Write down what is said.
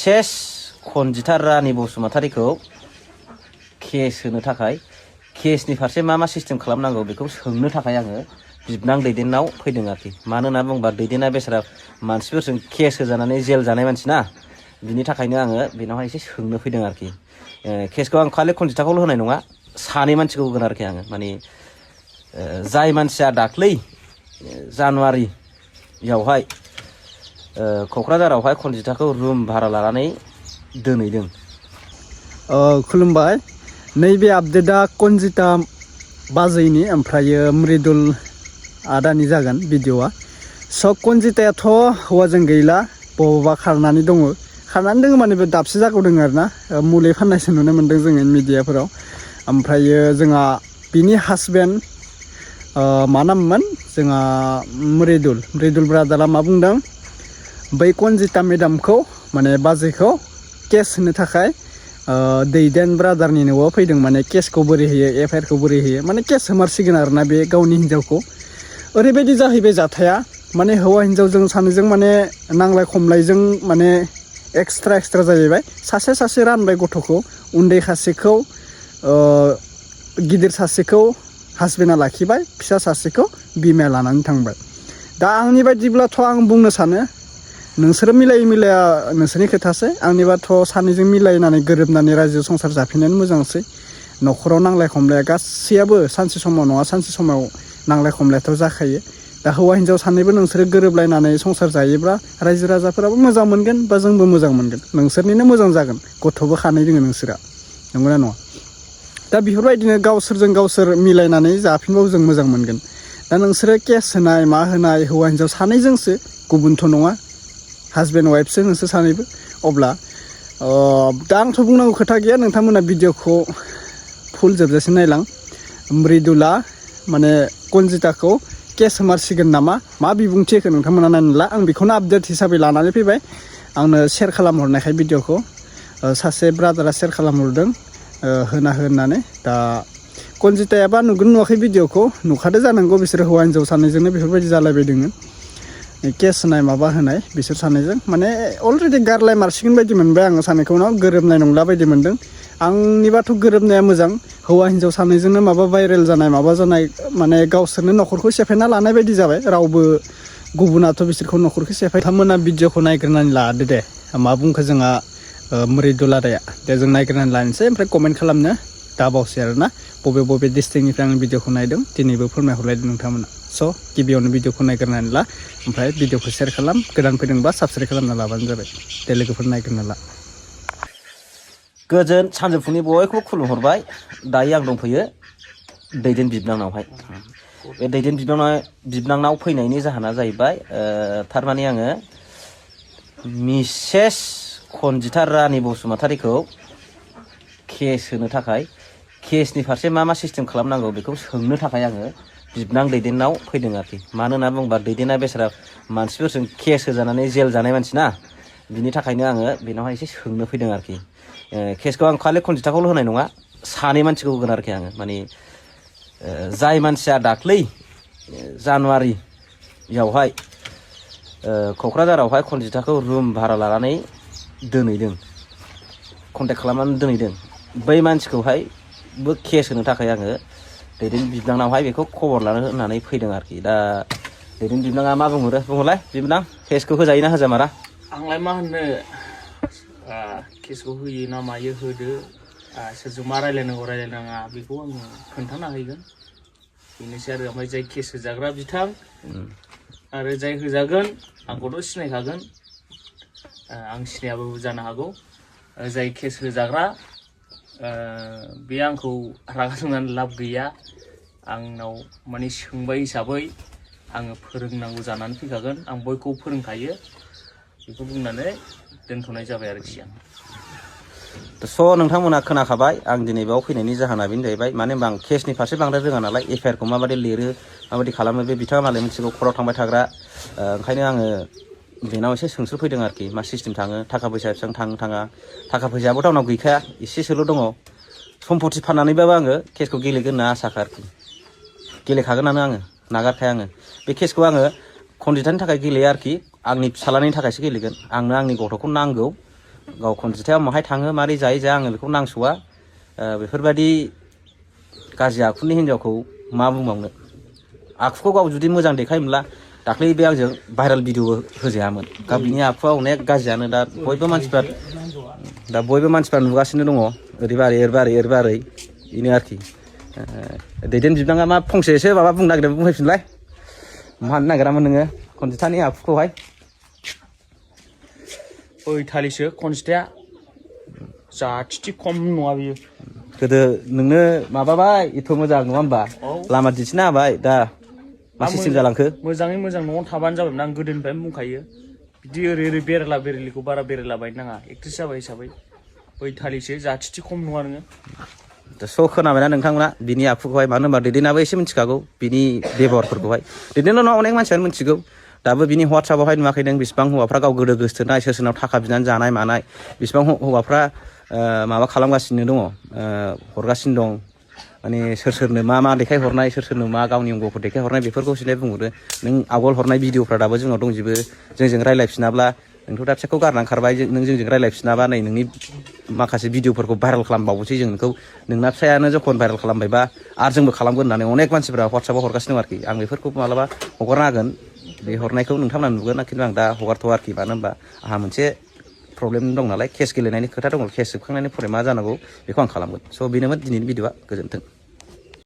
सेस खनजिथार रानि बसुमतारीखौ केस होनो थाखाय केसनि फारसे मा सिस्टेम खालामनांगौ बेखौ सोंनो थाखाय आङो बिबनां दैदेननाव फैदों आरोखि। मानो होनना बुङोबा दैदेना बेसारा मानसिफोरजों केस होजानानै जेल जानाय मानसि ना, बिनि थाखायनो आङो बेनावहाय एसे सोंनो फैदों आरोखि। केसखौ आं खालि खनजिथाखौल' होनाय नङा, सानै मानसिखौ होगोन आरोखि आङो। माने जाय मानसिया दाख्लै जानुवारियावहाय क'क्राझारावहाय खनजिथाखौ रुम भारा लानानै दोनहैदों। खुलुमबाय। नैबे आपडेटआ कनजिता बाजैनि ओमफ्रायो मृदुल आदानि जागोन भिडिअआ। स' कनजितायाथ' हौवाजों गैला, बबावबा खारनानै दङ। खारनानै दङ माने बे दाबसे जायगायाव दङ आरो ना, मुलि फाननायसो नुनो मोन्दों जोङो मिडियाफोराव। ओमफ्रायो जोंहा बिनि हासबेन्ड मा नाममोन जोंहा मृदुल ब्रादारा मा बुंदों, बै कनजिता मेदामखौ माने बाजैखौ केस होनो थाखाय दैदेन ब्रादारनि न'आव फैदों। माने केसखौ बोरै होयो, एफआइआरखौ बोरै होयो, माने केस होमारसिगोन आरोना बे गावनि हिन्जावखौ। ओरैबायदि जाहैबाय जाथाया, माने हौवा हिन्जावजों सानैजों माने नांलाय खमलायजों माने एक्सट्रा जाहैबाय। सासे रानबाय गथ'खौ, उन्दै सासेखौ गिदिर सासेखौ हासबेन्डआ लाखिबाय, फिसा सासेखौ बिमाया लानानै थांबाय। दा आंनि बायदिब्लाथ' आं बुंनो सानो, नोंसोरो मिलाया नोंसोरनि खोथासै। आंनिबाथ' सानैजों मिलायनानै गोरोबनानै रायजो संसार जाफिननायानो मोजांसै। न'खराव नांलाय खमलाया गासैयाबो सानसे समाव नङा सानसे समाव नांलाय खमलायाथ' जाखायो। दा हौवा हिन्जाव सानैबो नोंसोरो गोरोबलायनानै संसार जायोब्ला रायजो राजाफोराबो मोजां मोनगोन बा जोंबो मोजां मोनगोन, नोंसोरनिनो मोजां जागोन। गथ'बो खानै दोङो नोंसोरा, नंगौना नङा? दा बेफोरबायदिनो गावसोरजों गावसोर मिलायनानै जाफिनबाबो जों मोजां मोनगोन। दा नोंसोरो केस होनाय मा होनाय हौवा हिन्जाव सानैजोंसो, गुबुनथ' नङा, हासबेन्ड वाइफसो नोंसोर सानैबो। अब्ला दा आंथ' बुंनांगौ खोथा गैया, नोंथांमोना भिडिअखौ फुल जोबजासिम नायलां। मृदुला माने कनजिताखौ केस होमारसिगोन नामा, मा बिबुंथि होखो नोंथांमोना नायनोला। आं बेखौनो आपडेट हिसाबै लानानै फैबाय। आंनो सेयार खालामहरनायखाय भिडिअखौ सासे ब्रादारा सेयार खालामहरदों होना हो होननानै। दा कनजितायाबा नुगोन नुवाखै भिडिअखौ, नुखादो जानांगौ। बिसोर हौवा हिन्जाव सानैजोंनो बेफोरबायदि जालायबाय दोङो, केस होनाय माबा होनाय बिसोर सानैजों। माने अलरेडि गारलाय मारसिगोन बायदि मोनबाय आङो सानैखौनो, गोरोबनाय नंला बायदि मोनदों। आंनिबाथ' गोरोबनाया मोजां। हौवा हिन्जाव सानैजोंनो माबा भाइरेल जानाय माबा जानाय, माने गावसोरनो न'खरखौ सेफायना लानाय बायदि जाबाय। रावबो गुबुनाथ' बिसोरखौ न'खरखौ सेफायथामोना। भिडिअखौ नायग्रोनानै लादो दे, मा बुंखो जोंहा मृदुल आदाया। दे जों नायग्रोनानै लानोसै, ओमफ्राय कमेन्ट खालामनो दाबावसै आरोना। बबे डिस्ट्रिक्टनिफ्राय आं भिडिअखौ नायदों दिनैबो फोरमायहरलायदों नोंथांमोना। स' गिबियावनो भिडिअखौ नायग्रोनानै ला, ओमफ्राय भिडिअखौ सेयार खालाम। गोदान फैदोंबा साबस्क्राइब खालामना लाबानो जाबाय। दे लोगोफोर नायग्रोना ला। गोजोन सानजौफुनि बयखौबो खुलुमहरबाय। दायो आं दंफैयो दैदेन बिबनांनावहाय। बे दैदेन बिबनांनाव फैनायनि जाहोना जाहैबाय, थारमाने आङो मिसेस खनजिथार रानि बसुमतारीखौ केस होनो थाखाय केसनि फारसे मा सिस्टेम खालामनांगौ बेखौ सोंनो थाखाय आङो बिबनां दैदेननाव फैदों आरोखि। मानो होनना बुङोबा दैदेना बेसारा मानसिफोरजों केस होजानानै जेल जानाय मानसि ना, बिनि थाखायनो आङो बेनावहाय एसे सोंनो फैदों आरोखि। केसखौ आं खालि खनजिथाखौल' होनाय नङा, सानै मानसिखौ होगोन आरोखि आङो। माने जाय मानसिया दाख्लै जानुवारियावहाय क'क्राझारावहाय खनजिथाखौ रुम भारा लानानै दोनहैदों, कन्टेक्ट खालामनानै दोनहैदों, बै मानसिखौहायबो केस होनो थाखाय आङो दैदेन बिबनांनावहाय बेखौ खबर लानो होननानै फैदों आरोखि। दा दैदेन बिबनाङा मा बुंहरलाय बिबनां, केसखौ होजायोना होजामारा? आंलाय मा होननो, केसखौ होयो ना मायो होदो, सोरजों मा रायलायनांगौ रायलायनाङा बेखौ आङो खोन्थाना हैगोन, बेनोसै आरो। ओमफ्राय जाय केस होजाग्रा बिथां आरो जाय होजागोन आंखौथ' सिनायखागोन, आं सिनायाबाबो जानो हागौ। जाय केस होजाग्रा बे आंखौ रागा जोंनानै लाब गैया। आंनाव माने सोंबाय हिसाबै आङो फोरोंनांगौ जानानै फैखागोन। आं बयखौबो फोरोंखायो, बेखौ बुंनानै दोनथ'नाय जाबाय आरोखि आं। स' नोंथांमोना खोनाखाबाय आं दिनै बेयाव फैनायनि जाहोना बेनो जाहैबाय। मानो होनबा आं केसनि फारसे बांद्राय रोङा नालाय, एफआइआरखौ माबायदि लिरो माबायदि खालामो बे बिथाङा मालाय मिथिगौ, खराव थांबाय थाग्रा। ओंखायनो आङो बेनाव एसे सोंस्लुफैदों आरोखि, मा सिस्टेम थाङो, थाखा फैसा बेसेबां थाङो थाङा। थाखा फैसायाबोथ' आंनाव गैखाया, एसेसोल' दङ। सम्पति फाननानैबाबो आङो केसखौ गेलेगोन होनना आसाखा आरोखि। गेलेखागोनानो आङो, नागारखाया आङो। बे केसखौ आङो खनजिथानि थाखाय गेलेया आरोखि, आंनि फिसाज्लानि थाखायसो गेलेगोन। आंनो आंनि गथ'खौ नांगौ, गाव खनजिथाया माहाय थाङो मारै जायो जाया आङो बेखौ नांस'आ बेफोरबायदि गाज्रि आखुनि हिनजावखौ मा बुंबावनो आखुखौ गाव जुदि मोजां देखायोमोनला दाख्लै बे आंजों भाइरेल भिडिअ होजायामोन बिनि आखुआ अनेक गाज्रियानो दा बयबो मानसिफ्रा नुगासिनो दङ ओरैबारै बेनो आरोखि दैदेन बिबाङा मा फंसे एसे माबा बुंनो नागिरदों बुंफैफिनलाय मा होननो नागिरामोन नोङो खनजिथानि आखुखौहाय थालिसो खनजिथाया जाथिथि खम नङा बियो गोदो नोंनो माबाबाय एथ' मोजां नङा होमबा लामा दिन्थिना होबाय दा मा सिस्टेम जालांखो मोजाङै मोजां न'आव थाबानो जाबायमोन आं गोदोनिफ्रायनो बुंखायो बिदि ओरै बेरेला बेरेलिखौ बारा बेरेलाबायनो नाङा एक्ट्रेस जाबाय हिसाबै थालिसो जाथिथि खम नङा नोङो स' खोनाबायना नोंथांमोना बिनि आखुखौहाय मानो होनबा दैदेनाबो एसे मिथिखागौ बिनि बेबहारफोरखौहाय दैदेनल' नङा अनेक मानसियानो मिथिगौ दाबो बिनि हवाट्सआपआवहाय नुवाखै नों बिसिबां हौवाफ्रा गाव गोदो गोसोथोनाय सोर सोरनाव थाखा बिनानै जानाय मानाय बिसिबां हौवाफ्रा माबा खालामगासिनो दङ हरगासिनो दं माने सोर सोरनो मा देखायहरनाय सोर सोरनो मा गावनि अंग'फोर देखायहरनाय बेफोरखौ सिलाय बुंहरो नों आवगोल हरनाय भिडिअफ्रा दाबो जोंनाव दंजोबो जोंजों रायज्लायफिनाब्ला नोंथ' दा फिसाखौ गारनानै खारबाय नों जोंजों रायज्लायफिनाबा नै नोंनि माखासे भिडिअफोरखौ भाइरेल खालामबावनोसै जों नोंखौ नोंना फिसायानो जखन भाइरेल खालामबायबा आरो जोंबो खालामगोन होननानै अनेक मानसिफ्रा हवाट्सआपआव हरगासिनो दं आरोखि आं बेफोरखौ मालाबा हगारना होगोन बे हरनायखौ नोंथांमोना नुगोन खिन्थु आं दा हगारथ'आ आरोखि मानो होनबा आंहा मोनसे प्रब्लेम दं नालाय केस गेलेनायनि खोथा दङ केस जोबखांनायनि फराय मा जानांगौ बेखौ आं खालामगोन स' बेनोमोन दिनैनि भिडिअआ गोजोन्थों